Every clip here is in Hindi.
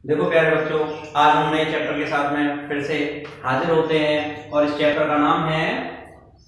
देखो प्यारे बच्चों, आज हम नए चैप्टर के साथ में फिर से हाजिर होते हैं और इस चैप्टर का नाम है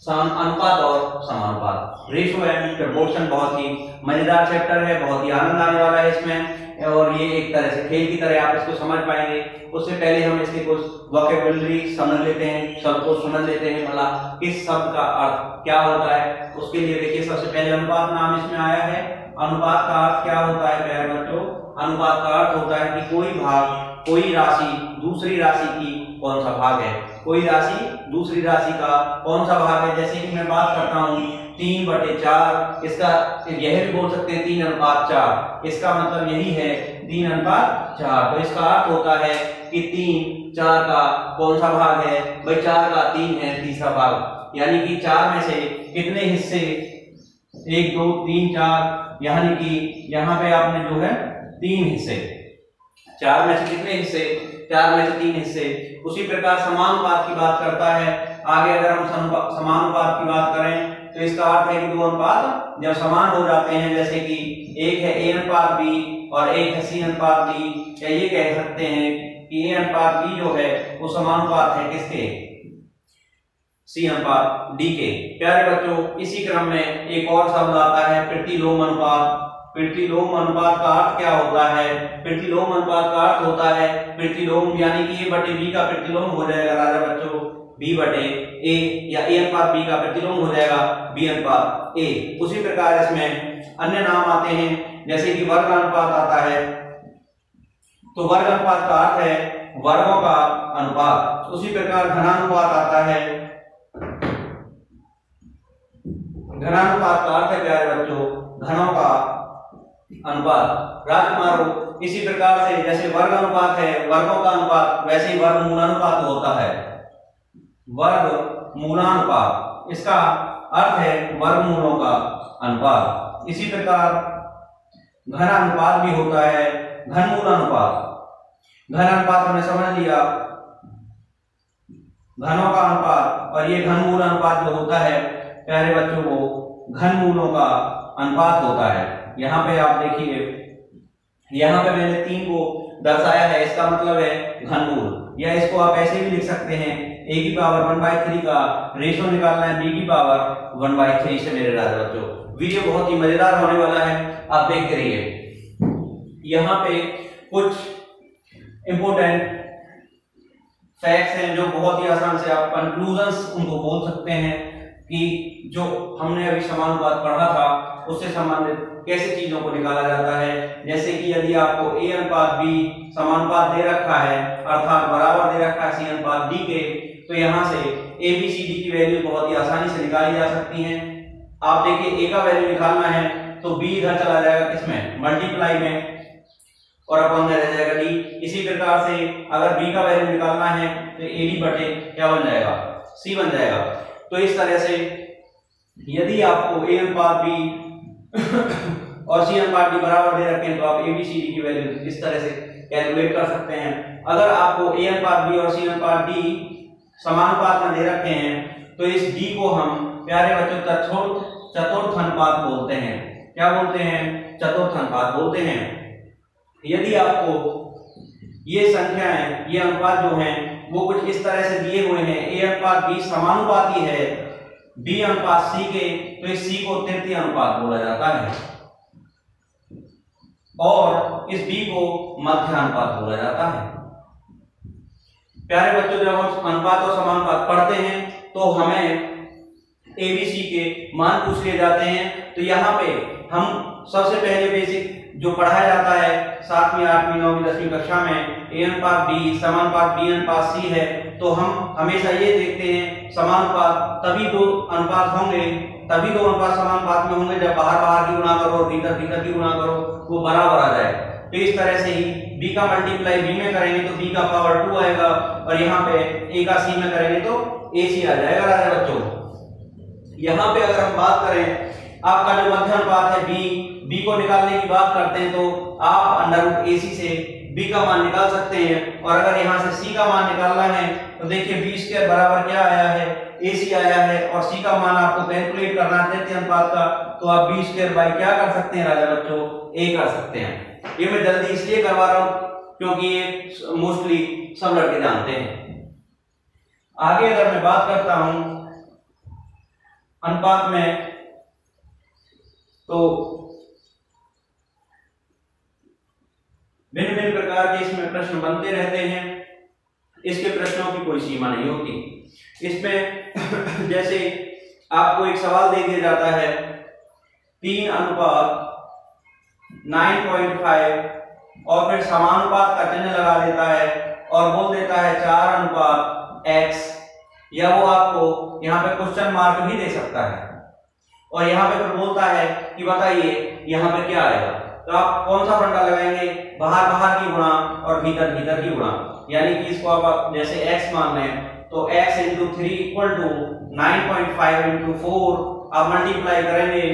अनुपात और समानुपात, रेशियो एंड प्रोपोर्शन। बहुत ही मजेदार चैप्टर है, बहुत ही आनंद आने वाला है इसमें, और ये एक तरह से खेल की तरह आप इसको समझ पाएंगे। उससे पहले हम इसके कुछ वोकैबुलरी समझ लेते हैं, शब्द को समझ लेते हैं, मतलब किस शब्द का अर्थ क्या होता है। उसके लिए देखिए, सबसे पहले अनुपात नाम इसमें आया है। अनुपात का अर्थ क्या होता है प्यारे बच्चों? अनुपात का अर्थ होता है कि कोई भाग, कोई राशि दूसरी राशि की कौन सा भाग है, कोई राशि दूसरी राशि का कौन सा भाग है। जैसे कि मैं बात करता हूँ 3/4, इसका यह भी बोल सकते हैं 3:4, इसका मतलब यही है 3:4। तो इसका अर्थ होता है कि 3/4 का कौन सा भाग है भाई? 4 का 3 है तीसरा भाग, यानी कि 4 में से कितने हिस्से, 1 2 3 4, यानी कि यहाँ पे आपने जो है 3 हिस्से, 4 में से कितने हिस्से? 4 में से 3 हिस्से। उसी प्रकार समानुपात की बात करता है। आगे अगर हम समानुपात की बात करें तो इसका अर्थ है कि दो अनुपात जब समान हो जाते हैं, जैसे कि एक है A/B और एक है C/D, या ये कह सकते हैं कि A/B जो है वो समानुपात है किसके? C/D के। प्यारे बच्चों, इसी क्रम में एक और शब्द आता है प्रतिलोम अनुपात। प्रतिलोम अनुपात का अर्थ क्या होता है? प्रतिलोम अनुपात का अर्थ होता है प्रतिलोम, यानी कि A/B का प्रतिलोम हो जाएगा राजा बच्चों B/A, या A/B का प्रतिलोम हो जाएगा B/A। उसी प्रकार इसमें अन्य नाम आते हैं, जैसे कि वर्ग अनुपात आता है। तो वर्ग अनुपात का अर्थ है वर्गों का अनुपात। उसी प्रकार घनानुपात आता है। घनानुपात का अर्थ है प्यारे बच्चों घनों का अनुपात। राजकुमारों, इसी प्रकार से जैसे वर्ग अनुपात है वर्गों का अनुपात, वैसे ही वर्गमूलानुपात होता है। वर्गमूलानुपात, इसका अर्थ है वर्गमूलों का अनुपात। इसी प्रकार घन अनुपात भी होता है, घनमूल अनुपात। घन अनुपात हमने समझ लिया, घनों का अनुपात, और ये घनमूल अनुपात जो होता है प्यारे बच्चों वो घनमूलों का अनुपात होता है। यहाँ पे आप देखिए, यहाँ पे मैंने 3 को दर्शाया है, इसका मतलब है घनमूल। या इसको आप ऐसे भी लिख सकते हैं, a की पावर 1/3 का रेशो निकालना है b की पावर 1/3 से। मेरे राजा बच्चों, वीडियो बहुत ही मजेदार होने वाला है, आप देखते रहिए। यहाँ पे कुछ इंपोर्टेंट फैक्ट्स हैं जो बहुत ही आसान से आप कंक्लूजन्स उनको बोल सकते हैं कि जो हमने अभी समानुपात पढ़ा था उससे संबंधित कैसे चीजों को निकाला जाता है। जैसे कि यदि आपको A/B समानुपात दे रखा है, अर्थात बराबर दे रखा है C/D के, तो यहाँ से ABCD की वैल्यू बहुत ही आसानी से निकाली जा सकती हैं। आप देखिए, A का वैल्यु निकालना है तो B इधर चला जाएगा किसमें? मल्टीप्लाई में, और अपन में रह जाएगा D। इसी प्रकार से अगर B का वैल्यू निकालना है तो AD बटे क्या बन जाएगा? C बन जाएगा। तो इस तरह से यदि आपको A/B और C/D बराबर दे रखे हैं तो आप ABCD की वैल्यू इस तरह से कैलकुलेट कर सकते हैं। अगर आपको A/B और C/D समानुपात में दे रखे हैं तो इस D को हम प्यारे बच्चों चतुर्थ अनुपात बोलते हैं। क्या बोलते हैं? चतुर्थ अनुपात बोलते हैं। यदि आपको ये संख्याएं, ये अनुपात जो हैं वो कुछ इस तरह से दिए हुए हैं, A/B समानुपाती है B/C के, तो इस C को तृतीय अनुपात बोला जाता है, और इस B को मध्य अनुपात बोला जाता है। प्यारे बच्चों, जब हम अनुपात और समानुपात पढ़ते हैं तो हमें ABC के मान पूछ लिए जाते हैं। तो यहाँ पे हम सबसे पहले बेसिक जो पढ़ाया जाता है 7वीं 8वीं 9वीं 10वीं कक्षा में, A/B समानुपात B/C है, तो हम हमेशा ये देखते हैं समानुपात तभी दो अनुपात होंगे, तभी दो अनुपात समानुपात में होंगे जब बाहर बाहर की गुणा करो और भीतर भीतर की गुणा करो वो बराबर आ जाए। तो इस तरह से ही B का मल्टीप्लाई B में करेंगे तो B का पावर 2 आएगा, और यहाँ पे A का C में करेंगे तो AC आ जाएगा राजा बच्चों। यहाँ पे अगर हम बात करें आपका जो मध्य अनुपात है B को निकालने की बात करते हैं तो आप √AC से B का मान निकाल सकते हैं। और अगर यहाँ से C का मान निकालना है तो देखिए B² बराबर क्या आया है? AC आया है, और C का मान आपको कैलकुलेट करना है तृतीय अनुपात का, तो आप B² बाई क्या कर सकते हैं राजा बच्चों? A कर सकते हैं। ये मैं जल्दी इसलिए करवा रहा हूँ क्योंकि ये मोस्टली सब लड़के जानते हैं। आगे अगर मैं बात करता हूं अनुपात में, तो भिन्न भिन्न प्रकार के इसमें प्रश्न बनते रहते हैं। इसके प्रश्नों की कोई सीमा नहीं होती। इसमें जैसे आपको एक सवाल दे दिया जाता है 3 अनुपात 9.5 और फिर समानुपात का चिन्ह लगा देता है और बोल देता है 4 अनुपात x, या वो आपको यहाँ पे क्वेश्चन मार्क भी दे सकता है और यहाँ पे फिर बोलता है कि बताइए यहाँ पे क्या आएगा। तो आप कौन सा फंडा लगाएंगे, बाहर बाहर की गुणा और भीतर भीतर की गुणा, यानी कि इसको आप जैसे x मान लें तो x into 3 equal to 9.5 into 4 आप मल्टीप्लाई करेंगे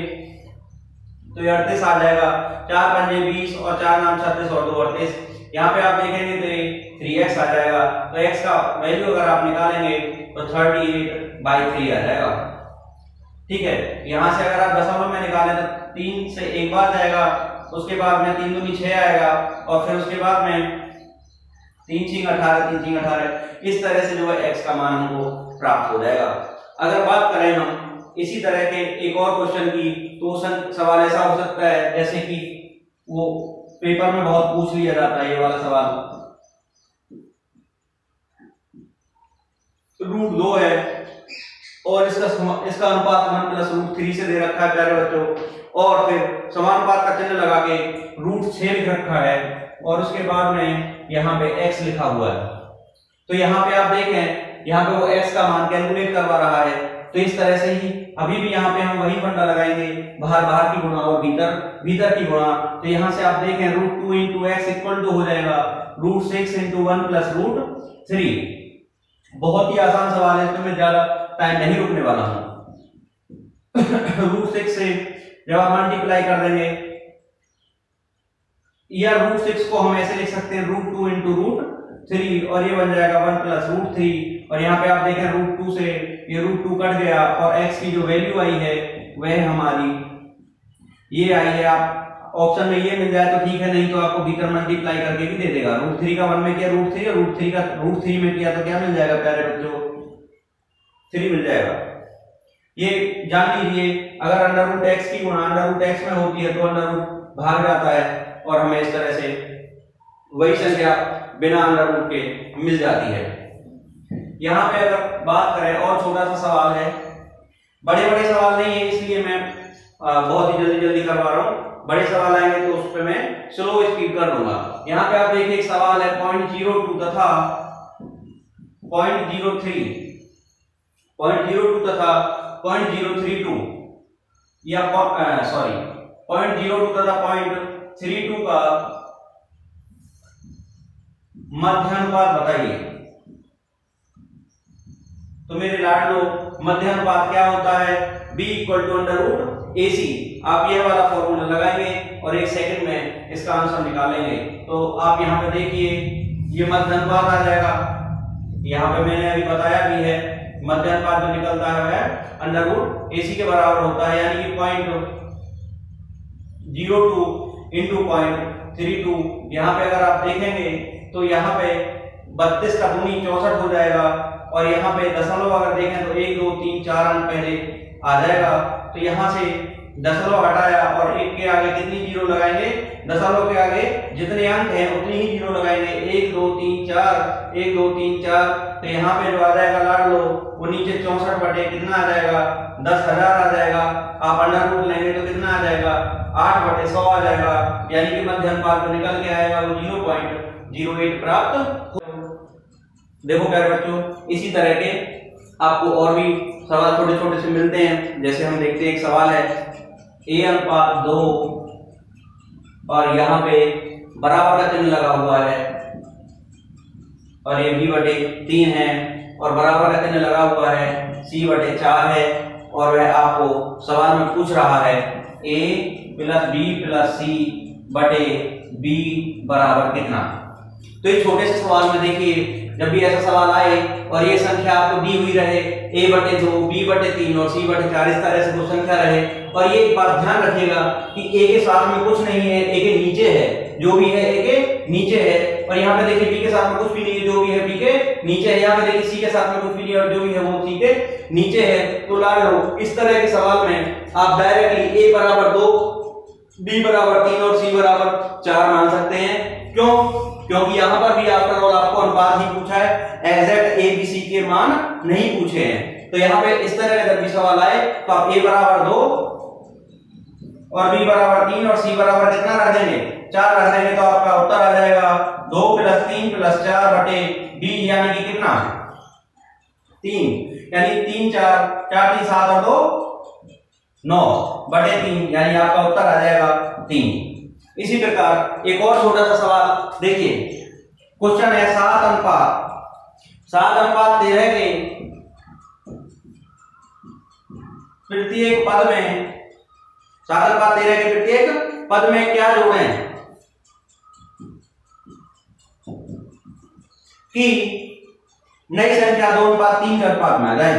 तो ये 38 आ जाएगा। 4 पंजे 20 और 4 नाम 36 और 2 38। यहाँ पे आप देखेंगे तो ये 3x आ जाएगा। तो x का वैल्यू अगर आप निकालेंगे तो 38/3 आ जाएगा। ठीक है, यहाँ से अगर आप दशमलव में निकालें तो 3 से एक बार जाएगा, उसके बाद में 3 दूनी 6 आएगा और फिर उसके बाद में 3 6 18 3 6 18। इस तरह से जो है x का मान हमको प्राप्त हो जाएगा। अगर बात करें हम इसी तरह के एक और क्वेश्चन की, तो सवाल ऐसा हो सकता है जैसे कि वो पेपर में बहुत पूछ लिया जाता है ये वाला सवाल, √2 है और इसका अनुपात 1 + √3 से दे रखा है प्यारे बच्चों, और फिर समानुपात का चिन्ह लगा के √6 लिख रखा है और उसके बाद में यहाँ पे x लिखा हुआ है। तो यहाँ पे आप देखें, यहाँ पे वो x का मान कैलकुलेट करवा रहा है। तो इस तरह से ही अभी भी यहाँ पे हम वही फंडा लगाएंगे, बाहर बाहर की गुणा और भीतर भीतर की गुणा। तो यहाँ से आप देखें √2 into x इक्वल टू हो जाएगा √6 into 1 + √3। बहुत ही आसान सवाल है, इसमें मैं ज्यादा टाइम नहीं रुकने वाला हूं। √6 से जब आप मल्टीप्लाई कर देंगे, या √6 को हम ऐसे लिख सकते हैं √2 into √3 और ये बन जाएगा 1 + √3। और यहाँ पे आप देखें √2 से ये √2 कट गया और x की जो वैल्यू आई है वह हमारी ये आई है। आप ऑप्शन में ये मिल जाए तो ठीक है, नहीं तो आपको भीतर मल्टीप्लाई करके भी दे देगा। √3 का 1 में किया √3 और √3 का √3 में किया तो क्या मिल जाएगा प्यारे बच्चों, 3 मिल जाएगा। ये जान लीजिए, अगर √x की गुणा √x में होती है तो √ भाग जाता है और हमें इस तरह से वही संख्या बिना √ के मिल जाती है। यहाँ पे अगर बात करें और छोटा सा सवाल है, बड़े बड़े सवाल नहीं है इसलिए मैं बहुत ही जल्दी जल्दी करवा रहा हूँ। बड़े सवाल आएंगे तो उस पर मैं स्लो स्पीड कर दूंगा। यहाँ पे आप देखिए एक सवाल है 0.02 तथा 0.03 तथा 0.032 या 0.02 तथा 0.32 का मध्यानुपात बताइए। तो मेरे लाडलो मध्यानुपात क्या होता है, b = √AC। आप ये वाला फॉर्मूला लगाएंगे और 1 सेकंड में इसका आंसर निकालेंगे। तो आप यहाँ पे देखिए ये मध्यानुपात आ जाएगा। यहाँ पे मैंने अभी बताया भी है, मध्यानुपात जो निकलता है वह √AC के बराबर होता है, यानी कि 0.02 into 0.32। यहाँ पे अगर आप देखेंगे तो यहाँ पे 32 का दूनी 64 हो जाएगा और यहाँ पे दशमलव अगर देखें तो 1 2 3 4 अंक पहले आ जाएगा। तो यहाँ से दशमलव हटाया और 1 के आगे कितनी जीरो लगाएंगे, दशमलव के आगे जितने अंक हैं उतनी ही जीरो लगाएंगे। 1 2 3 4 1 2 3 4। तो यहाँ पे जो आ जाएगा लाड लो वो नीचे 64 बटे कितना आ जाएगा, 10,000 आ जाएगा। आप √ लेंगे तो कितना आ जाएगा, 8 बटे 100 आ जाएगा, यानी कि मध्यानुपात जो निकल के आएगा वो 0.08 प्राप्त। देखो प्यारे बच्चों, इसी तरह के आपको और भी सवाल छोटे छोटे से मिलते हैं। जैसे हम देखते हैं एक सवाल है a/2 और यहाँ पे बराबर का चिन्ह लगा हुआ है और ये b/3 है और बराबर का चिन्ह लगा हुआ है c/4 है और वह आपको सवाल में पूछ रहा है a + b + c बटे b बराबर कितना। तो इस छोटे से सवाल में देखिए, जब भी ऐसा सवाल आए और ये संख्या आपको दी हुई रहे a/2 b/3 और c/4, इस तरह से कोई संख्या रहे, और ये एक बात ध्यान रखिएगा कि a के साथ में कुछ नहीं है, a के नीचे है, जो भी है ए के नीचे है, और यहाँ पे देखिए बी के साथ में कुछ भी नहीं है, जो भी है बी के नीचे है। यहाँ पे देखिए सी के साथ में कुछ भी नहीं है और जो भी है वो सी के नीचे है। तो लाडो इस तरह के सवाल में आप डायरेक्टली ए बराबर 2, बी बराबर 3 और सी बराबर 4 मान सकते हैं। क्यों? क्योंकि यहाँ पर भी आफ्टर ऑल आपको अनुपात ही पूछा है, एग्जैक्ट ए बी सी के मान नहीं पूछे हैं। तो यहाँ पे इस तरह का जब भी सवाल आए तो आप ए बराबर 2 और बी बराबर 3 और सी बराबर कितना रख देंगे? 4 रख देंगे। तो आपका उत्तर आ जाएगा 2 + 3 + 4 बटे बी, यानी कि कितना? 3, यानी 3 4 4 3 7 और 2 9 बटे 3, यानी आपका उत्तर आ जाएगा 3। इसी प्रकार एक और छोटा सा सवाल देखिए, क्वेश्चन है 7 अनुपात 13 के प्रत्येक पद में, 7 अनुपात 13 के प्रत्येक पद में क्या जोड़ें कि नई संख्या 2 अनुपात 3 के अनुपात में आ जाए।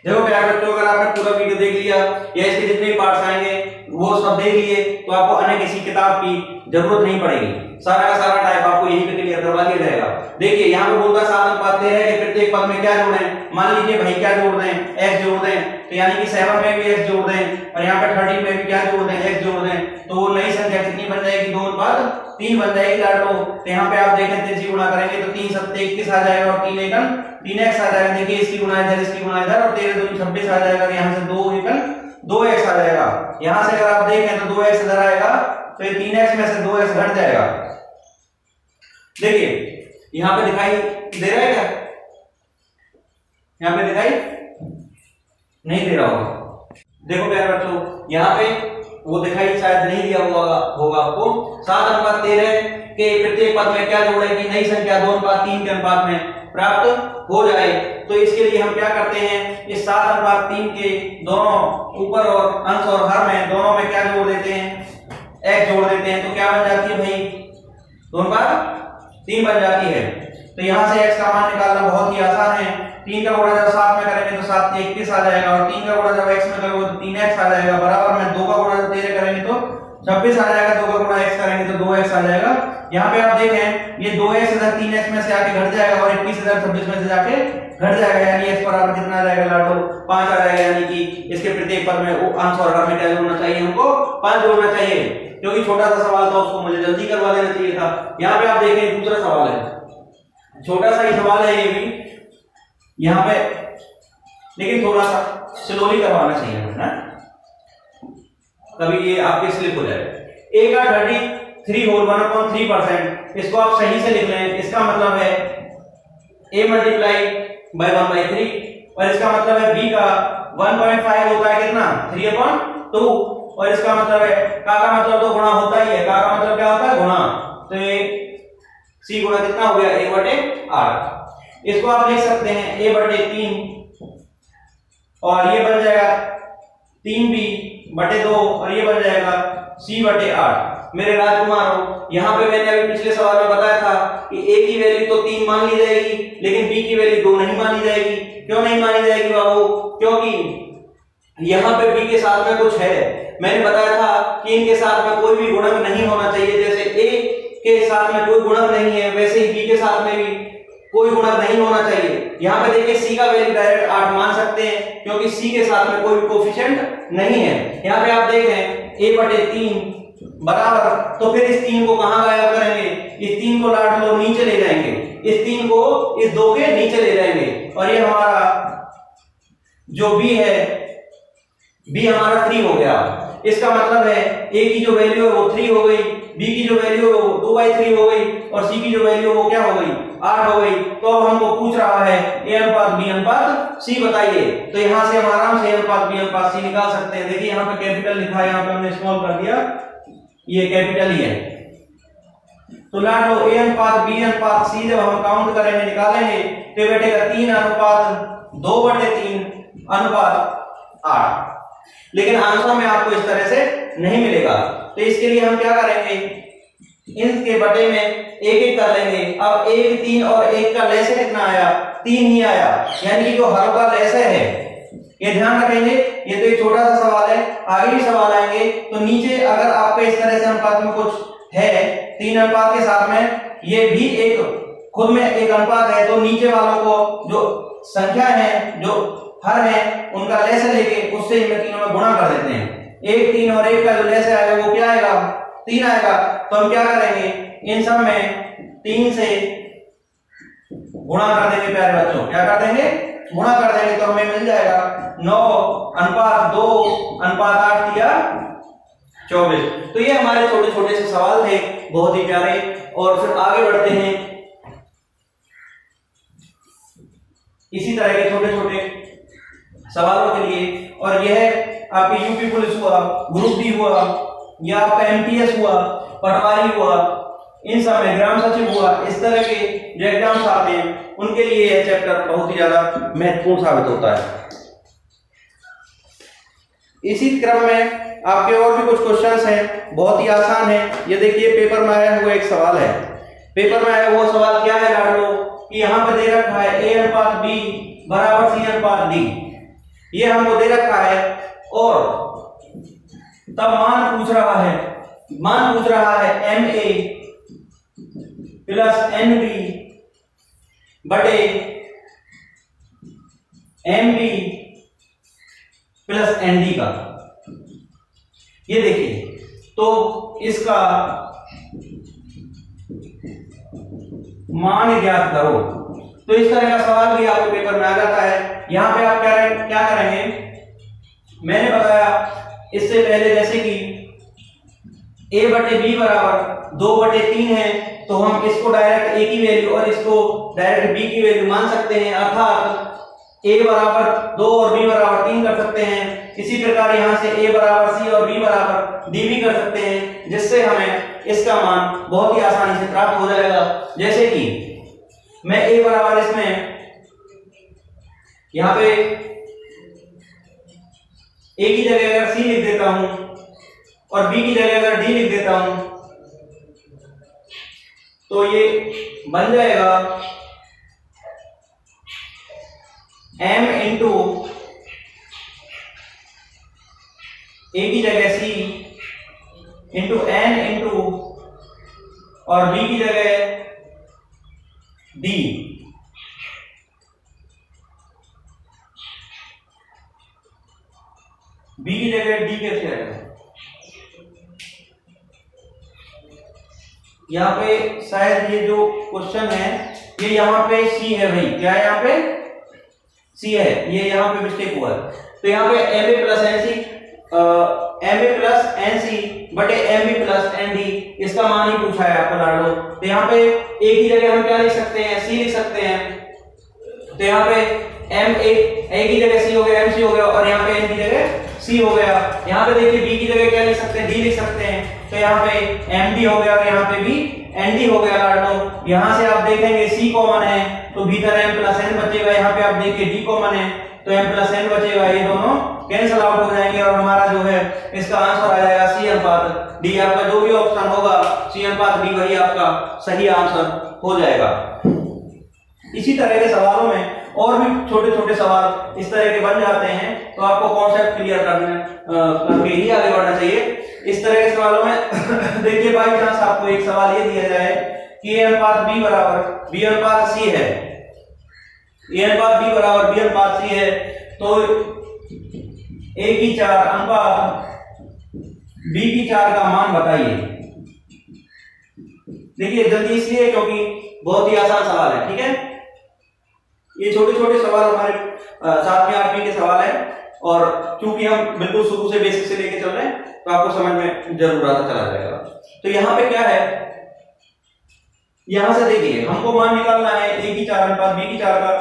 देखो प्यारे बच्चों, अगर आपने पूरा वीडियो देख लिया या इसके जितने पार्ट्स आएंगे वो सब देख लिए तो आपको अन्य किसी किताब की जरूरत नहीं पड़ेगी। सारा का सारा टाइप आपको यहीं पे क्लियर करवा दिया जाएगा। देखिए यहाँ पे बोलता है 7 अनुपात 13 के प्रत्येक पद में क्या जोड़ें। मान लीजिए भाई क्या जोड़ दें, x जोड़ दें, तो यानी कि 7 में भी x जोड़ दें और यहाँ पे 13 में भी क्या जोड़ दें, x जोड़ दें। तो वो नई संख्या कितनी बन जाएगी? 2 अनुपात 3 बन जाएगी लाडो। तो यहाँ पे आप देखें 3 से गुणा करेंगे तो 3 7 21 आ जाएगा और 3 एकम 3x आ जाएगा। देखिए इसकी गुणा इधर, इसकी गुणा इधर और 13 दूनी 26 आ जाएगा। यहाँ से 2 एकम 2x आ जाएगा। यहाँ से अगर आप देखें तो 2x इधर आएगा तो ये 3x में से 2x घट जाएगा। देखिए यहाँ पे दिखाई दे रहा है क्या? यहाँ पे दिखाई नहीं दे रहा होगा। देखो प्यारे बच्चों, यहाँ पे वो दिखाई शायद नहीं दिया होगा आपको। 7 अनुपात 13 के प्रत्येक पद में क्या जोड़े कि नई संख्या 2 अनुपात 3 के अनुपात में प्राप्त हो जाए। तो इसके लिए हम क्या करते हैं, इस 7 अनुपात 3 के दोनों ऊपर और अंश और हर में दोनों में क्या जोड़ देते हैं? x जोड़ देते हैं। तो क्या बन जाती है भाई? 2 अनुपात 3 बन जाती है। तो यहाँ से x का मान निकालना बहुत ही आसान है। 3 का गुणा जब 7 में करेंगे तो 7 से 21 आ जाएगा और 3 का गुणा जब x में करोगे तो 3x आ जाएगा। बराबर में 2 का गुणा जब 13 करेंगे तो 26 आ जाएगा, 2 का गुणा x करेंगे तो 2x आ जाएगा। यहाँ पे आप देखें ये 2x इधर 3x में से आके घट जाएगा और 21 इधर 26 में से जाके घट जाएगा, यानी x बराबर कितना आ जाएगा लाडो? 5 आ जाएगा। यानी कि इसके प्रत्येक पद में अंश और हर में क्या जोड़ना चाहिए? हमको 5 जोड़ना चाहिए। क्योंकि छोटा सा सवाल था उसको मुझे जल्दी करवा देना चाहिए था। यहाँ पे आप देखें दूसरा सवाल है, छोटा सा ही सवाल है ये भी यहाँ पे, लेकिन थोड़ा सा स्लोली करवाना चाहिए ना, तभी ये आपके स्लिप हो जाए। a का 33 होल 1/3%, इसको आप सही से लिख लें। इसका मतलब है a मल्टीप्लाई बाय 1/3 और इसका मतलब है b का 1.5 होता है कितना? 3/2 और इसका मतलब है का मतलब तो गुणा होता ही है। का मतलब क्या होता है? गुणा। तो ये c गुणा कितना हो गया? a/8। इसको आप लिख सकते हैं a/3 और ये बन जाएगा 3b/2 और ये बन जाएगा c/8। मेरे राजकुमारों, यहाँ पे मैंने अभी पिछले सवाल में बताया था कि a की वैल्यू तो 3 मान ली जाएगी लेकिन b की वैल्यू 2 नहीं मानी जाएगी। क्यों नहीं मानी जाएगी बाबू? क्योंकि यहाँ पे b के साथ में कुछ है। मैंने बताया था कि इनके साथ में कोई भी गुणक नहीं होना चाहिए। जैसे a के साथ में कोई गुणक नहीं है वैसे ही b के साथ में भी कोई गुणक नहीं होना चाहिए। यहाँ पे देखिए c का वैल्यू डायरेक्ट 8 मान सकते हैं क्योंकि c के साथ में कोई भी कोफिशिएंट नहीं है। यहाँ पे आप देखें a/3 बराबर, तो फिर इस 3 को कहां गायब करेंगे? इस 3 को लाड लो नीचे ले जाएंगे, इस 3 को इस 2 के नीचे ले जाएंगे और ये हमारा जो b है, b हमारा 3 हो गया। इसका मतलब है a की जो वैल्यू है वो 3 हो गई, b की जो वैल्यू है वो 2/3 हो गई और c की जो वैल्यू है वो क्या हो गई? 8 हो गई। तो अब हमको पूछ रहा है a/b/c बताइए। तो यहां से हम आराम से a/b/c निकाल सकते हैं। देखिए यहाँ पे कैपिटल लिखा है, यहाँ पे हमने स्मॉल कर दिया, ये कैपिटल ही है। तो लाडो a/b/c जब हम काउंट करेंगे निकालेंगे तो ये बैठेगा 3:2/3:8। लेकिन आंसर में आपको इस तरह से नहीं मिलेगा। तो इसके लिए हम क्या करेंगे, इनके बटे में एक एक कर लेंगे। अब 1 3 और 1 का लैसे कितना आया, 3 ही आया, यानी कि जो हर का लैसे है, ये ध्यान रखेंगे। ये तो एक छोटा सा सवाल है, आगे भी सवाल आएंगे। तो नीचे अगर आपके इस तरह से अनुपात में कुछ है 3 अनुपात के साथ में, ये भी एक खुद में एक अनुपात है, तो नीचे वालों को जो संख्या है, जो हर है, उनका लैसे लेके उससे इन तीनों में गुणा कर देते हैं। 1 3 और 1 का जो लैसे आएगा वो क्या आएगा, 3 आएगा। तो हम क्या करेंगे, इन सब में 3 से गुणा कर देंगे प्यारे बच्चों, क्या कर देंगे, गुणा कर देंगे। तो हमें मिल जाएगा 9 अनुपात 2 अनुपात 8 दिया 24। तो ये हमारे छोटे छोटे से सवाल थे, बहुत ही प्यारे। और फिर आगे बढ़ते हैं इसी तरह के छोटे छोटे सवालों के लिए। और यह आपकी यूपी पुलिस हुआ, ग्रुप डी हुआ, या आपका एमटीएस हुआ, पटवारी हुआ, इन सब में ग्राम सचिव हुआ, इस तरह के जो एग्जाम्स आते हैं उनके लिए यह चैप्टर बहुत ही ज्यादा महत्वपूर्ण साबित होता है। इसी क्रम में आपके और भी कुछ क्वेश्चंस हैं, बहुत ही आसान है। ये देखिए पेपर में आया हुआ एक सवाल है। पेपर में आया हुआ सवाल क्या है लाडलो, कि यहाँ पे दे रखा है a अनुपात b बराबर c अनुपात d, ये हमको दे रखा है। और तब मान पूछ रहा है ma प्लस nb बटे mb प्लस nd का। ये देखिए, तो इसका मान ज्ञात करो। तो इस तरह का सवाल भी आपके पेपर में आ जाता है। यहां पे आप क्या करेंगे, मैंने बताया इससे पहले, जैसे कि a बटे b बराबर 2/3 है, तो हम इसको डायरेक्ट a की वैल्यू और इसको डायरेक्ट b की वैल्यू मान सकते हैं, अर्थात a बराबर 2 और b बराबर 3 कर सकते हैं। इसी प्रकार यहां से a बराबर c और b बराबर d भी कर सकते हैं, जिससे हमें इसका मान बहुत ही आसानी से प्राप्त हो जाएगा। जैसे कि मैं a बराबर इसमें यहां पे a की जगह अगर c लिख देता हूं और b की जगह अगर d लिख देता हूं, तो ये बन जाएगा m इंटू a की जगह c इंटू n इंटू और b की जगह d। b की जगह d कैसे आएगा, यहाँ पे शायद ये जो क्वेश्चन है ये यहाँ पे c है भाई, क्या है यहाँ पे c है, ये यहाँ पे मिस्टेक हुआ है। तो यहाँ पे ma प्लस nc बटे mb प्लस nd, इसका मान ही पूछा है आपको लाडो। तो यहाँ पे a की जगह हम क्या लिख सकते हैं, c लिख सकते हैं। तो यहाँ पे a की जगह c हो गया, mc हो गया, और यहाँ पे n की जगह c हो गया। यहाँ पे देखिए b की जगह क्या लिख सकते हैं, d लिख सकते हैं। तो यहाँ पे md हो गया और यहाँ पे भी nd हो गया लाडो। यहाँ से आप देखेंगे c कॉमन है, तो भीतर m प्लस n बचेगा। यहाँ पे आप देखिए d कॉमन है, तो m प्लस n बचेगा। ये दोनों कैंसल आउट हो जाएंगे और हमारा जो है इसका आंसर आ जाएगा c अनुपात d। आपका जो भी ऑप्शन होगा c अनुपात d, वही आपका सही आंसर हो जाएगा। इसी तरह के सवालों में और भी छोटे छोटे सवाल इस तरह के बन जाते हैं, तो आपको कॉन्सेप्ट क्लियर करके ही आगे बढ़ना चाहिए। इस तरह के सवालों में देखिए बाई चांस आपको एक सवाल ये दिया जाए कि a अनुपात b बराबर b अनुपात c है, a अनुपात b बराबर b अनुपात c है, तो a की 4 अनुपात b की 4 का मान बताइए। देखिए जल्दी इसलिए क्योंकि बहुत ही आसान सवाल है, ठीक है। ये छोटे छोटे सवाल हमारे 7वीं 8वीं के सवाल है, और क्योंकि हम बिल्कुल शुरू से बेसिक से लेके चल रहे हैं तो आपको समझ में जरूर आता चला जाएगा। तो यहाँ पे क्या है, यहां से देखिए हमको मान निकालना है a की 4 अनुपात b की 4 का।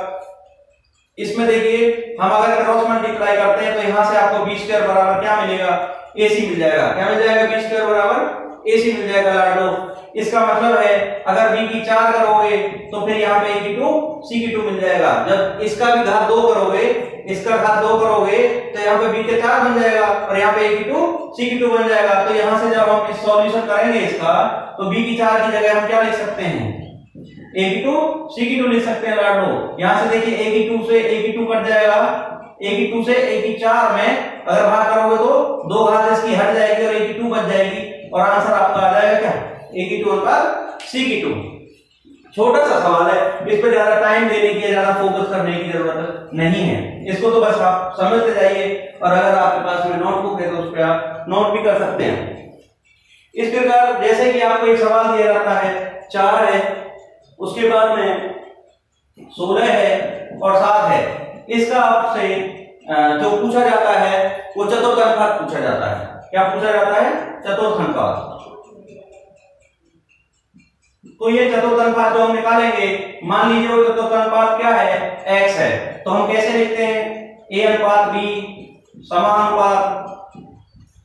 इसमें देखिए हम अगर क्रॉस मल्टीप्लाई करते हैं तो यहां से आपको b स्क्वायर बराबर क्या मिलेगा, ac मिल जाएगा। क्या मिल जाएगा, b स्क्वायर बराबर ac मिल जाएगा लाडो। इसका मतलब है अगर b की 4 करोगे तो फिर यहाँ पे a की 2 c की 2 मिल जाएगा। जब इसका भी घात 2 करोगे, इसका घात 2 करोगे तो यहाँ पे b के 4 बन जाएगा और यहाँ पे a की 2 c की 2 बन जाएगा। तो यहाँ से जब हम इस सॉल्यूशन करेंगे इसका, तो b की 4 की जगह हम क्या लिख सकते हैं, a की 2 c की 2 लिख सकते हैं लाडो। यहाँ से देखिए a की 2 से a की 2 कट जाएगा, a की 2 से a की 4 में अगर भाग करोगे तो 2 घात इसकी हट जाएगी और a की 2 बच जाएगी और आंसर आपका आ जाएगा क्या, a की 2 अनुपात c की 2। छोटा सा सवाल है, इस पे ज्यादा टाइम देने की, ज्यादा फोकस करने की जरूरत नहीं है। इसको तो बस आप समझते जाइए और अगर आपके पास में नोटबुक है तो उस पर आप नोट भी कर सकते हैं। इस प्रकार जैसे कि आपको एक सवाल दिया जाता है, 4 है, उसके बाद में 16 है और 7 है, इसका आपसे जो पूछा जाता है वो चतुर्थ अनुपात पूछा जाता है। क्या पूछा जाता है, चतुर्थ अनुपात। तो ये चतुर्थ अनुपात जो हम निकालेंगे, मान लीजिए वो चतुर्थ अनुपात क्या है, x है, तो हम कैसे लिखते हैं, a अनुपात b समानुपात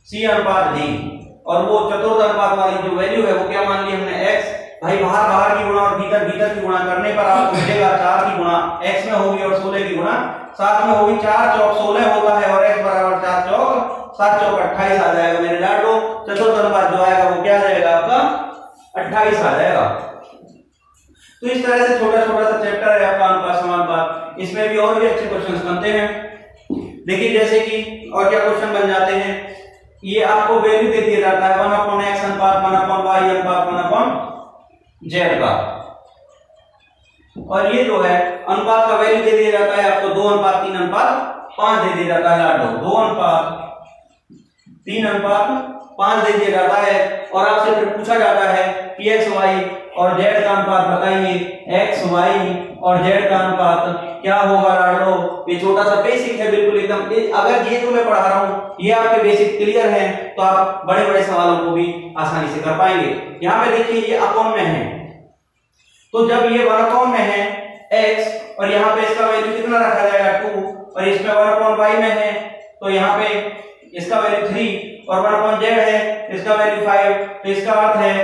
c अनुपात d, और वो चतुर्थ अनुपात वाली जो वैल्यू है वो क्या मान ली हमने, x। भाई बाहर बाहर की गुणा और भीतर भीतर की गुणा करने पर आपको मिलेगा 4 की गुणा x में होगी और 16 की गुणा 7 में होगी। 4 चौक 16 होता है और x बराबर 4 चौक 7 चौक 28 आ जाएगा मेरे लाडो। चतुर्थ अनुपात जो आएगा वो क्या आ जाएगा आपका, 28 आ जाएगा। तो इस तरह से छोटा छोटा सा चैप्टर है आपका अनुपात समानुपात, इसमें भी और भी अच्छे क्वेश्चंस बनते हैं। देखिए जैसे कि और क्या क्वेश्चन बन जाते हैं, ये आपको वैल्यू दे दिया जाता है 1/x अनुपात 1/y अनुपात 1/z का, और ये जो है अनुपात का वैल्यू दे दिया जाता है आपको 2:3:5 दे दिया जाता है लाडो, 2:3:5 दे दिया जाता है। और आपसे फिर पूछा जाता है कि x y और z का अनुपात बताइए, x y और z का अनुपात क्या होगा लाडो। ये छोटा सा बेसिक है बिल्कुल एकदम, अगर ये जो मैं पढ़ा रहा हूँ ये आपके बेसिक क्लियर है तो आप बड़े बड़े सवालों को भी आसानी से कर पाएंगे। यहाँ पे देखिए ये अपॉन में है, तो जब ये 1/, में है x और यहाँ पे इसका वैल्यू कितना रखा जाएगा 2, और इसमें 1/y में है तो यहाँ पे इसका वैल्यू 3 और 1/z है इसका वैल्यू 5। तो इसका अर्थ है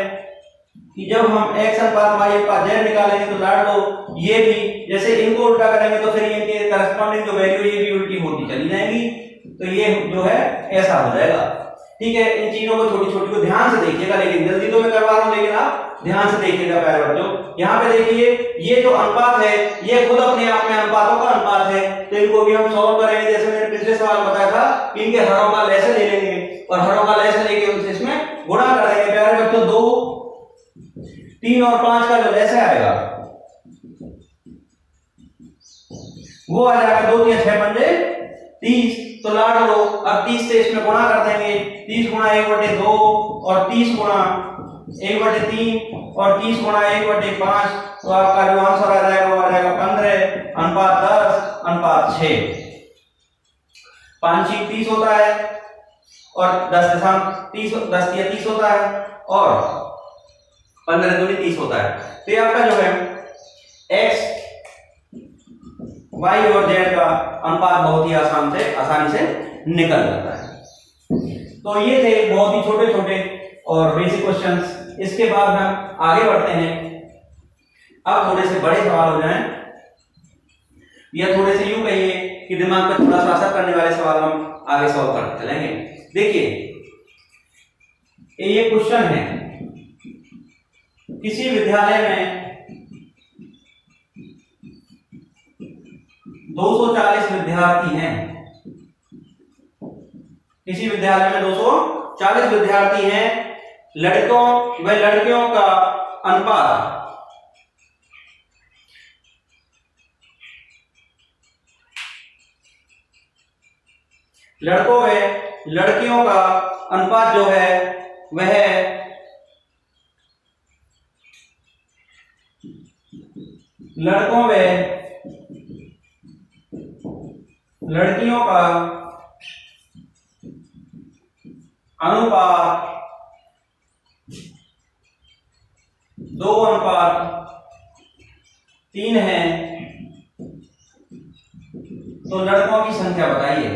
कि जब हम x अनुपात y अनुपात z निकालेंगे तो लाड लो ये भी, जैसे इनको उल्टा करेंगे तो फिर इनके करस्पॉन्डिंग जो वैल्यू ये भी उल्टी होती चली जाएंगी, तो ये जो है ऐसा हो जाएगा। ठीक है, इन चीजों को छोटी छोटी को ध्यान से देखिएगा, लेकिन जल्दी तो मैं करवा रहा हूं लेकिन आप ध्यान से देखिएगा प्यारे बच्चों। यहाँ पे देखिए ये जो अनुपात है ये खुद अपने आप में अनुपातों का अनुपात है, तो इनको भी हम सॉल्व करेंगे। जैसे मैंने पिछले सवाल बताया था कि इनके हरों का लैसे ले लेंगे और हरों का लैसे लेके उनसे इसमें गुणा कर देंगे प्यारे बच्चों। 2 3 और 5 का जो लैसे आएगा वो आ जाएगा 2 3 6 पंजे 30। तो लाड लो अब 30 से इसमें गुणा कर देंगे, 30 गुणा 1/2 और 30 गुणा 1/3 और 30 गुणा 1/5, तो आपका जो आंसर आ जाएगा वो आ जाएगा 15:10:6। 5 30 होता है और 10 होता है और 15 दूनी 30 होता है। तो ये आपका जो है x y और z का अनुपात बहुत ही आसानी से निकल जाता है। तो ये थे बहुत ही छोटे छोटे और बेसिक क्वेश्चंस। इसके बाद हम आगे बढ़ते हैं, अब थोड़े से बड़े सवाल हो जाएं या थोड़े से यूं कहिए कि दिमाग पर थोड़ा सा असर करने वाले सवाल हम आगे सॉल्व करते चलेंगे। देखिए ये क्वेश्चन है, किसी विद्यालय में 240 विद्यार्थी हैं, किसी विद्यालय में 240 विद्यार्थी हैं, लड़कों व लड़कियों का अनुपात लड़कों व लड़कियों का अनुपात जो है वह लड़कों व लड़कियों का अनुपात 2:3 है, तो लड़कों की संख्या बताइए।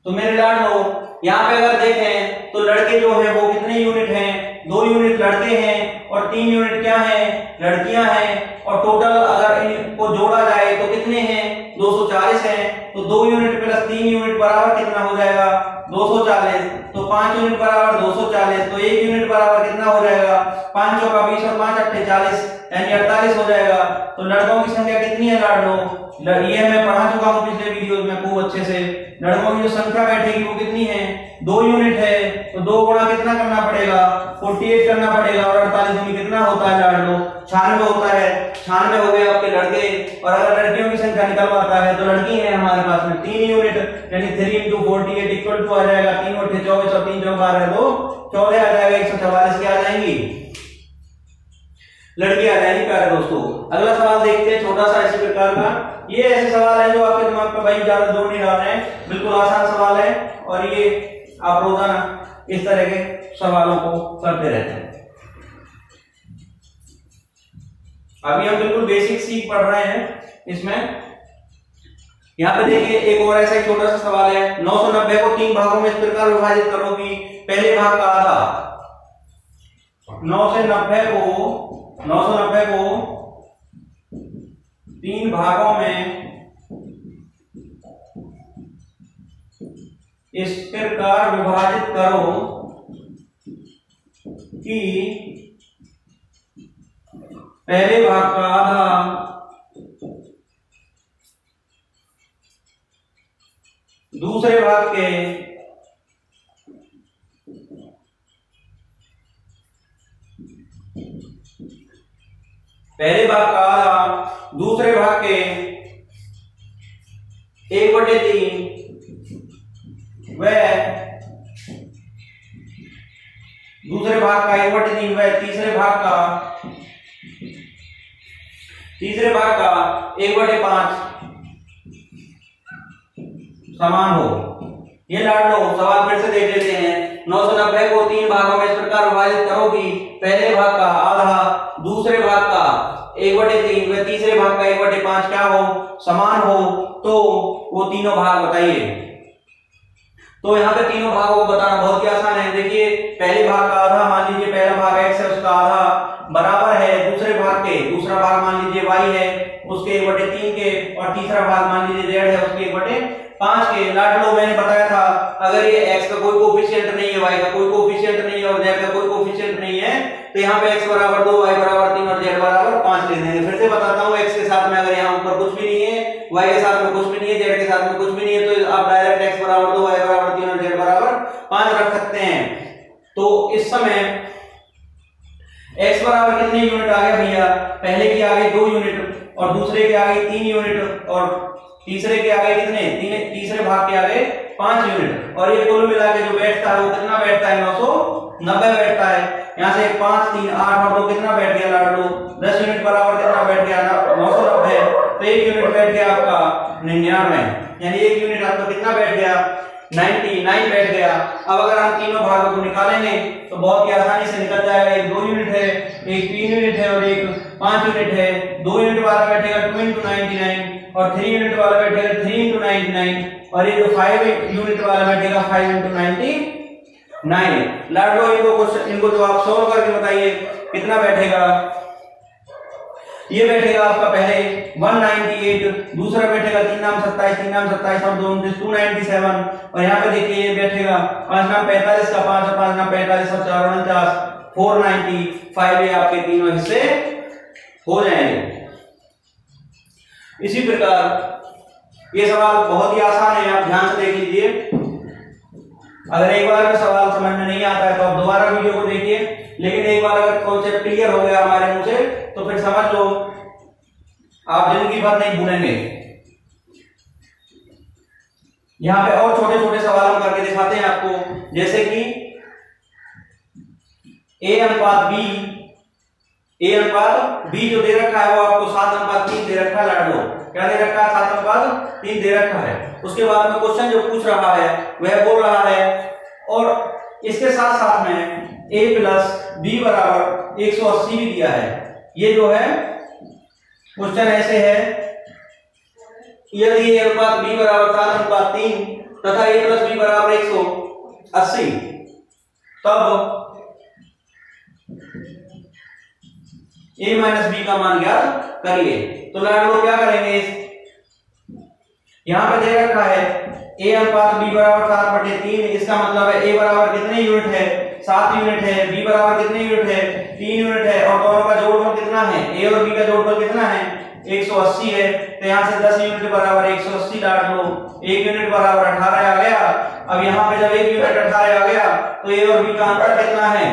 तो मेरे लाडो यहाँ पे अगर देखें तो लड़के जो है वो कितने यूनिट हैं, 2 यूनिट लड़के हैं और 3 यूनिट क्या हैं, लड़कियां हैं। और टोटल अगर इनको जोड़ा जाए तो कितने हैं, 240 हैं। तो 2 यूनिट प्लस 3 यूनिट बराबर कितना हो जाएगा, 240। तो 5 यूनिट बराबर 240, तो 1 यूनिट बराबर कितना हो जाएगा, 5 चौका 20 और 5 अट्ठे 40, यानी 48 हो जाएगा। तो लड़कों की संख्या कितनी है लाडलो, ये मैं पढ़ा चुका हूँ पिछले वीडियोस में खूब अच्छे से। लड़कों की जो संख्या बैठेगी वो कितनी है, 2 यूनिट है। तो 2 गुणा कितना करना पड़ेगा, 48 करना पड़ेगा। और 48 में कितना होता है लाडलो, 96 होता है। 96 हो गए आपके लड़के। और अगर लड़कियों की संख्या निकलवाता है तो लड़की है हमारे पास में 3 यूनिट, यानी 3 × 48 इक्वल टू आ जाएगा 3 × 8 24 और 3 × 12 तो 14 आ जाएगा। 144 की आ जाएंगी, लड़की आ जाएगी प्यारे दोस्तों। अगला सवाल देखते हैं छोटा सा इसी प्रकार का। ये ऐसे सवाल है जो आपके दिमाग पे भाई ज्यादा जोर नहीं डाल रहे हैं, बिल्कुल आसान सवाल है। और ये आप रोजाना इस तरह के सवालों को करते रहते हैं। अभी हम बिल्कुल बेसिक सीख पढ़ रहे हैं इसमें। यहाँ पे देखिए एक और ऐसा ही छोटा सा सवाल है। 990 को 3 भागों में इस प्रकार विभाजित करो कि पहले भाग का आधा। 990 को 3 भागों में इस प्रकार विभाजित करो कि पहले भाग का आधा दूसरे भाग के पहले भाग का आधा दूसरे भाग के 1/3 व दूसरे भाग का 1/3 व तीसरे भाग का 1/5 समान हो। ये लाड लो, सवाल फिर से देख लेते हैं। 990 को 3 भागों में इस प्रकार विभाजित करो कि पहले भाग का आधा दूसरे भाग का 1/3 व तीसरे भाग का 1/5 क्या हो, समान हो। तो वो तीनों भाग बताइए। तो यहाँ पे तीनों भागों को बताना बहुत ही आसान है। देखिए पहले भाग का आधा मान लीजिए, पहला भाग x है उसका आधा बराबर है दूसरे भाग के, दूसरा भाग मान लीजिए y है उसके 1/3 के, और तीसरा भाग मान लीजिए z है उसके 1/5 के। लाड लो, मैंने बताया था अगर ये x का कोई कोफिशिएंट नहीं है, y का कोई कोफिशिएंट नहीं है और z का कोई कोफिशिएंट नहीं है, तो यहाँ पे x बराबर 2, y बराबर 3 और z बराबर 5 ले देंगे। फिर से बताता हूँ, x के साथ में अगर यहाँ ऊपर कुछ भी नहीं है, y के साथ में कुछ भी नहीं है, z के साथ में कुछ भी नहीं है, तो आप डायरेक्ट x बराबर 2, y बराबर 3 और z बराबर 5 रख सकते हैं। तो इस समय x बराबर कितने यूनिट आ गया भैया, पहले की आ गई 2 यूनिट और दूसरे के आ गई 3 यूनिट और तीसरे के आ गए कितने, तीसरे भाग के आ गए 5 यूनिट। और ये कुल मिला के जो बैठता है वो कितना बैठता है, 990 बैठता है। यहाँ से 5 3 8 और 2 कितना बैठ गया लाड लो, 10 यूनिट बराबर कितना बैठ गया, 990। तो 1 यूनिट बैठ गया आपका 99, यानी 1 यूनिट आपका कितना बैठ गया, 99 बैठ गया। अब अगर हम तीनों भागों को निकालेंगे तो बहुत ही आसानी से निकल जाएगा। एक 2 यूनिट है, एक 3 यूनिट है और एक 5 यूनिट है। 2 यूनिट वाला बैठेगा 2 × 99 और 3 यूनिट वाला बैठेगा 3 × 99 और ये जो 5 यूनिट वाला बैठेगा 5 × 99। लाड लो, इनको जो आप सॉल्व करके बताइए कितना बैठेगा। ये बैठेगा आपका पहले 198, दूसरा बैठेगा 3 नाम 27 और 2 297। और यहाँ पे देखिए ये बैठेगा 5 नाम 45 का 5 और 5 नाम 45 और 4 49 495। ये आपके तीनों हिस्से हो जाएंगे। इसी प्रकार ये सवाल बहुत ही आसान है, आप ध्यान से देख लीजिए। अगर एक बार में सवाल समझ में नहीं आता है तो आप दोबारा वीडियो को देखिए, लेकिन एक बार अगर कॉन्सेप्ट क्लियर हो गया हमारे मुंह से तो फिर समझ लो आप जिंदगी भर नहीं भूलेंगे। यहाँ पे और छोटे छोटे सवाल हम करके दिखाते हैं आपको, जैसे कि a अनुपात b जो दे रखा है वो आपको 7:3 दे रखा है। लाड लो, क्या दे रखा है, 7:3 दे रखा है। उसके बाद में क्वेश्चन जो पूछ रहा है वह बोल रहा है और इसके साथ साथ में a + b बराबर 180 भी दिया है। ये जो है क्वेश्चन ऐसे है, यदि a अनुपात b बराबर 7:3 तथा a + b बराबर 180 80, तब a माइनस बी का मान ज्ञात करिए। तो लाडलो क्या करेंगे, यहां पे दे रखा है a अनुपात b बराबर 7/3, इसका मतलब है a बराबर कितने यूनिट है, 7 यूनिट है, b बराबर कितने यूनिट है, 3 यूनिट है, और दोनों का जोड़फल कितना है, a और b का जोड़फल कितना है, 180 है। तो यहां से 10 यूनिट बराबर 180 डाल लो, 1 यूनिट बराबर 18 आ गया। अब यहां पे जब 1 यूनिट 18 आ गया तो a और b का अंतर कितना है,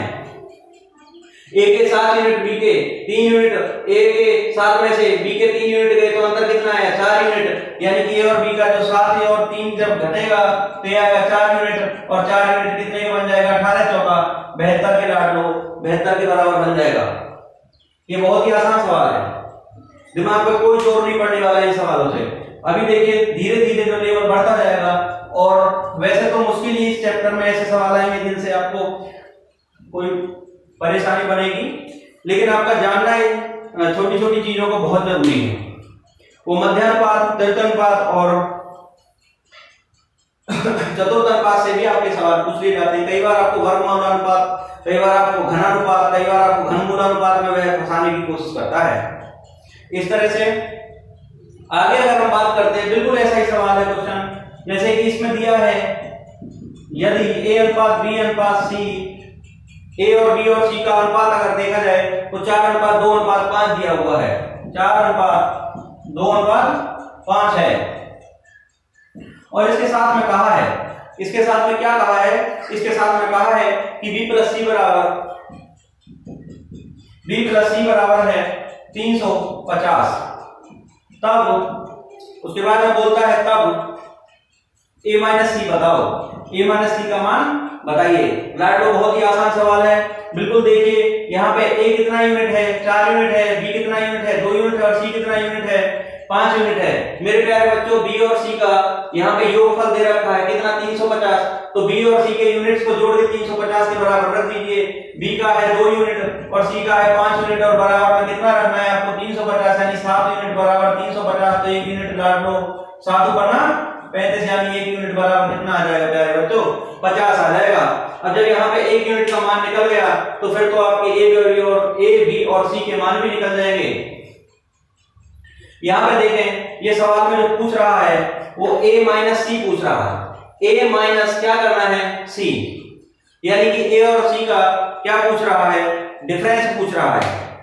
a के 7 यूनिट, b के 3 यूनिट, a के 7 में से b के 3 यूनिट गए तो अंतर कितना है, 4 यूनिट। यानी कि a और b का जो 7 है और 3 जब घटेगा तो ये आएगा 4 यूनिट, और 4 यूनिट कितने के बन जाएगा, 18 चौका 72 के लाड लो, 72 के बराबर बन जाएगा। ये बहुत ही आसान सवाल है, दिमाग पे कोई जोर नहीं पड़ने वाला है इन सवालों से। अभी देखिए धीरे धीरे जो लेवल बढ़ता जाएगा, और वैसे तो मुश्किल ही इस चैप्टर में ऐसे सवाल आएंगे जिनसे आपको कोई परेशानी बनेगी, लेकिन आपका जानना है छोटी छोटी चीजों को बहुत जरूरी है। वो मध्यानुपात, तृतीयानुपात और चतुर्थानुपात से भी आपके सवाल पूछ लिए जाते हैं। कई बार आपको वर्गमूलानुपात, कई बार आपको घनानुपात, कई बार आपको घनमूलानुपात में वह फंसाने की कोशिश करता है। इस तरह से आगे अगर हम बात करते हैं, बिल्कुल ऐसा ही सवाल है क्वेश्चन, जैसे कि इसमें दिया है यदि a अनुपात b अनुपात c, a और b और c का अनुपात अगर देखा जाए तो 4:2:5 दिया हुआ है, 4:2:5 है। और इसके साथ में कहा है, इसके साथ में क्या कहा है, इसके साथ में कहा है कि b प्लस c बराबर है 350। तब उसके बाद में बोलता है तब a माइनस सी बताओ, a माइनस सी का मान बताइए। लाडलो बहुत ही आसान सवाल है, बिल्कुल देखिए यहाँ पे a कितना यूनिट है, 4 यूनिट है, b कितना यूनिट है, 2 यूनिट है, और c कितना यूनिट है, 5 यूनिट है। मेरे प्यारे बच्चों b और c का यहाँ पे योगफल दे रखा है कितना, 350। तो b और c के यूनिट्स को जोड़ के 350 के बराबर रख दीजिए। b का है 2 यूनिट और c का है 5 यूनिट, और बराबर में कितना रखना है आपको, 350, यानी 7 यूनिट बराबर 350। तो 1 यूनिट लाडलो 7 बना 35, यानी 1 यूनिट बराबर कितना आ जाएगा प्यारे बच्चों, 50 आ जाएगा। अब जब यहाँ पे 1 यूनिट का मान निकल गया तो फिर तो आपके a, b और c के मान भी निकल जाएंगे। यहाँ पे देखें ये सवाल में जो पूछ रहा है वो a माइनस सी पूछ रहा है, a माइनस क्या करना है, c, यानी कि a और c का क्या पूछ रहा है, डिफरेंस पूछ रहा है।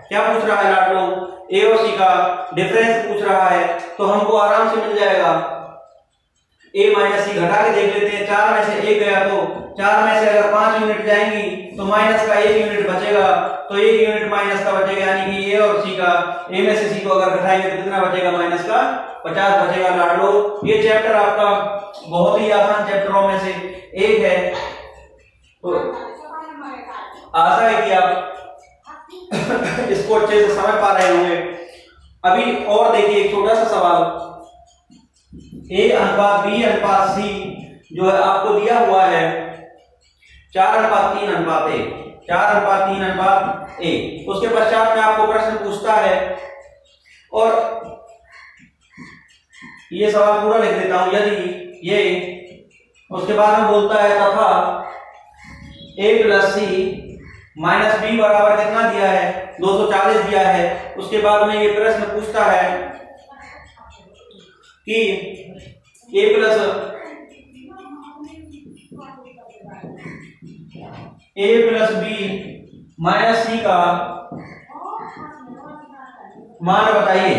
क्या पूछ रहा है लाडलो, a और c का डिफरेंस पूछ रहा है। तो हमको आराम से मिल जाएगा, a माइनस सी घटा के देख लेते हैं, 4 में से 1 गया तो 4 में से अगर 5 यूनिट जाएंगी तो माइनस का 1 यूनिट बचेगा, तो 1 यूनिट माइनस का बचेगा, यानी कि a और c का, a में से c को अगर घटाएंगे तो कितना बचेगा, माइनस का 50 बचेगा। लाडलो ये चैप्टर आपका बहुत ही आसान चैप्टरों में से एक है, तो आशा है कि आप इसको अच्छे से समझ पा रहे होंगे। अभी और देखिए एक छोटा सा सवाल, a अनुपात b अनुपात c जो है आपको दिया हुआ है 4:3:1, 4:3:1। उसके पश्चात में आपको प्रश्न पूछता है, और ये सवाल पूरा लिख देता हूं, यदि ये, उसके बाद में बोलता है तथा a plus c minus b बराबर कितना दिया है, 240 दिया है। उसके बाद में ये प्रश्न पूछता है कि a plus b minus c का मान बताइए।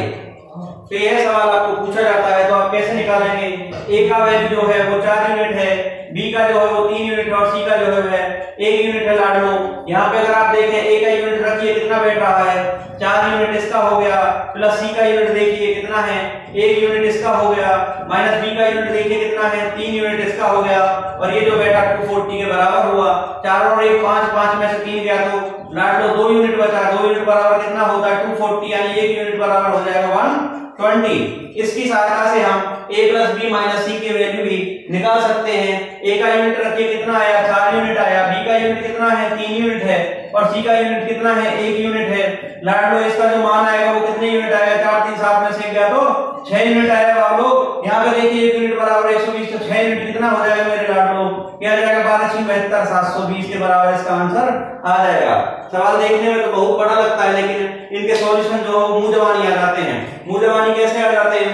तो यह सवाल आपको पूछा जाता है, तो आप कैसे निकालेंगे, a का वैल्यू जो है वो 4 यूनिट है, b का जो है वो 3 यूनिट है, और c का जो है 1 यूनिट है। लाडलो यहाँ पे अगर आप देखें a का यूनिट रखिए कितना बैठ रहा है, 4 यूनिट इसका हो गया, प्लस c का यूनिट देखिए कितना है, 1 यूनिट इसका हो गया, माइनस b का यूनिट देखिए कितना है, 3 यूनिट इसका हो गया, और ये जो बैठा 240 के बराबर हुआ। 4 और 1 5, 5 में से 3 गया तो लाडलो 2 यूनिट बचा, 2 यूनिट बराबर कितना होता है, 240, यानी 1 यूनिट बराबर हो जाएगा 120। इसकी सहायता से हम a plus b minus c की वैल्यू भी निकाल सकते हैं। a का यूनिट रखिए कितना आया, 4 यूनिट आया, b का यूनिट कितना है, 3 यूनिट है, और c का यूनिट कितना है, 1 यूनिट है। लाडलो इसका जो मान आएगा वो कितने यूनिट आएगा, 4 3 7 में से गया तो 6 यूनिट आएगा। आप लोग यहाँ पे देखिए 1 यूनिट बराबर 120, तो 6 यूनिट कितना हो जाएगा मेरे लाडलो, क्या आ जाएगा, 12 82 720 के बराबर इसका आंसर आ जाएगा। सवाल देखने में तो बहुत बड़ा लगता है, लेकिन इनके सॉल्यूशन जो मुंह जबानी आ जाते हैं। मुंह जबानी कैसे आ जाते हैं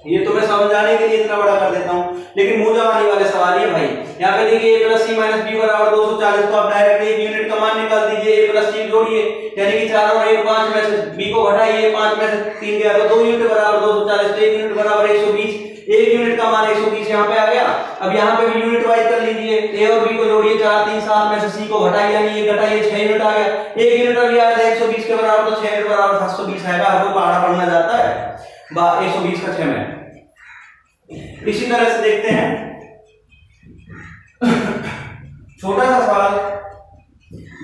ये तो मैं समझाने के लिए इतना बड़ा कर देता हूं, लेकिन मुंह जबानी वाले सवाल ये भाई यहाँ पे देखिए a + c - b बराबर 240, तो आप डायरेक्ट एक यूनिट का मान निकाल दीजिए, a + c जोड़िए, यानी कि 4 और 1 5 में से b को घटाइए, 5 में से 3 गया तो 2 यूनिट बराबर 240, तो 1 यूनिट बराबर 120, 1 यूनिट का मान 120 यहाँ पे आ गया। अब यहाँ पे भी यूनिट वाइज कर लीजिए, a और b को जोड़िए, 4 3 7 में से c को घटाइए, यानी ये घटाइए, 6 यूनिट आ गया, 1 यूनिट आ गया 120 के बराबर, तो 6 यूनिट बराबर 720 आएगा। हर कोई पहाड़ा पढ़ना जाता है 120 का 6 में। इसी तरह से देखते हैं छोटा सा सवाल,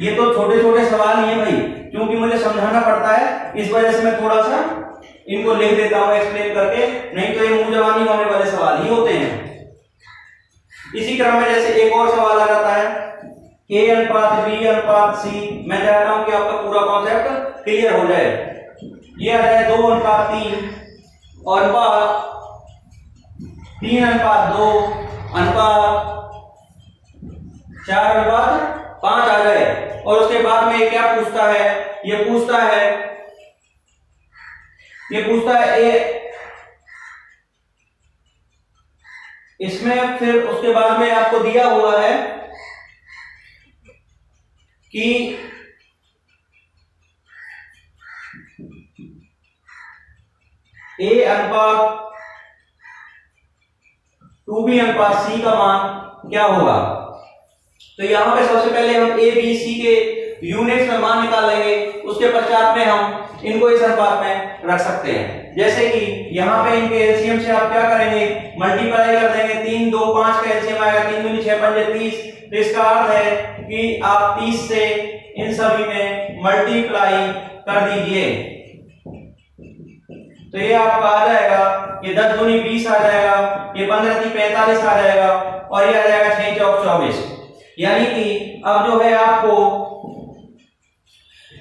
ये तो छोटे छोटे सवाल ही है भाई, क्योंकि मुझे समझाना पड़ता है, इस वजह से मैं थोड़ा सा इनको लिख देता हूं एक्सप्लेन करके, नहीं तो ये मुंह जबानी होने वाले सवाल ही होते हैं। इसी क्रम में जैसे एक और सवाल आ जाता है a/b/c, मैं चाहता हूं कि आपका पूरा कॉन्सेप्ट क्लियर हो जाए। ये आ जाए 2/3 और 3/2 अनुपात 4/5 आ जाए, और उसके बाद में क्या पूछता है, ये पूछता है इसमें फिर उसके बाद में आपको दिया हुआ है कि a/2b/c का मान क्या होगा। तो यहां पे सबसे पहले हम a b c के यूनिट्स में मान निकाल लेंगे, उसके पश्चात में हम इनको इस अनुपात में रख सकते हैं। जैसे कि यहाँ पे इनके एलसीएम से आप क्या करेंगे, मल्टीप्लाई कर देंगे, 3 2 5 का एलसीएम आएगा, 3 दूनी 6 पंजे 30, तो इसका अर्थ है कि आप 30 से इन सभी में मल्टीप्लाई कर दीजिए, तो ये आपका आ जाएगा, ये 10 दूनी 20 आ जाएगा, ये 15 × 45 आ जाएगा, और ये आ जाएगा 6 चौक 24। यानी कि अब जो है आपको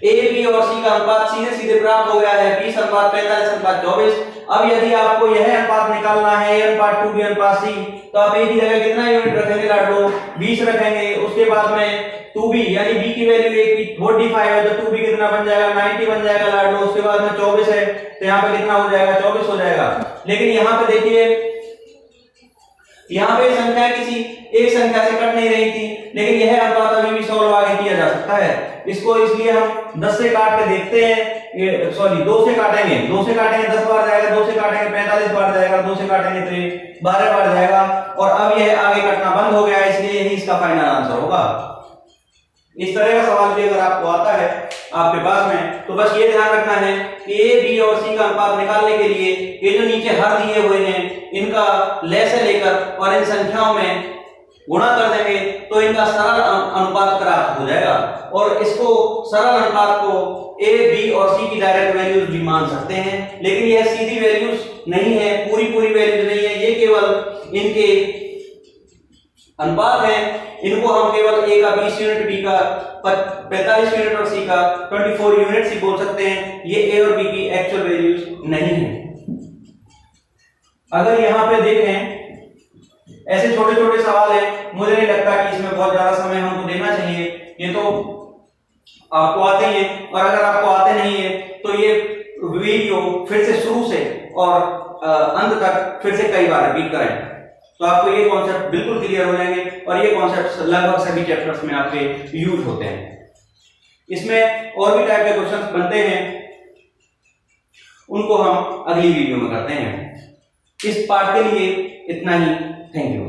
a b और c का अनुपात सीधे सीधे प्राप्त हो गया है, 20/45/24। अब यदि आपको यह अनुपात निकालना है, a/2b/c, तो आप a की जगह कितना यूनिट रखेंगे लाडलो, 20 रखेंगे। उसके बाद में 2b यानी b की वैल्यू 45 है, तो 2b कितना बन जाएगा, 90 बन जाएगा लाडलो। उसके बाद में 24 है, तो यहाँ पे कितना हो जाएगा, 24 हो जाएगा। लेकिन यहाँ पे देखिए, यहाँ पे संख्या किसी एक संख्या से कट नहीं रही थी, लेकिन यह अनुपात अभी भी सॉल्व आगे किया जा सकता है। इसको इसलिए हम 10 से काट के देखते हैं, सॉरी 2 से काटेंगे, 10 बार जाएगा, 2 से काटेंगे 45 बार जाएगा, 2 से काटेंगे तो 12 बार जाएगा, और अब यह आगे कटना बंद हो गया, इसलिए यही इसका फाइनल आंसर होगा। इस तरह का सवाल भी अगर आपको आता है आपके पास में, तो बस ये ध्यान रखना है कि a b और c का अनुपात निकालने के लिए ये जो नीचे हर दिए हुए हैं इनका ले से लेकर और इन संख्याओं में गुणा कर देंगे, तो इनका सरल अनुपात प्राप्त हो जाएगा। और इसको सरल अनुपात को a b और c की डायरेक्ट वैल्यूज भी मान सकते हैं, लेकिन यह सीधी वैल्यूज नहीं है, पूरी वैल्यूज नहीं है, ये केवल इनके अनुपात है। इनको हम केवल a का 20 यूनिट, b का 45 यूनिट और c का 24 यूनिट ही बोल सकते हैं। ये a और b की एक्चुअल वैल्यूज नहीं है। अगर यहाँ पे देखें, ऐसे छोटे छोटे सवाल है, मुझे नहीं लगता कि इसमें बहुत ज्यादा समय हमको देना चाहिए, ये तो आपको आते ही है। और अगर आपको आते नहीं है तो ये वीडियो फिर से शुरू से और अंत तक फिर से कई बार रिपीट करें, तो आपको ये कॉन्सेप्ट बिल्कुल क्लियर हो जाएंगे, और ये कॉन्सेप्ट लगभग सभी चैप्टर्स में आपके यूज होते हैं। इसमें और भी टाइप के क्वेश्चंस बनते हैं, उनको हम अगली वीडियो में करते हैं। इस पार्ट के लिए इतना ही, थैंक यू।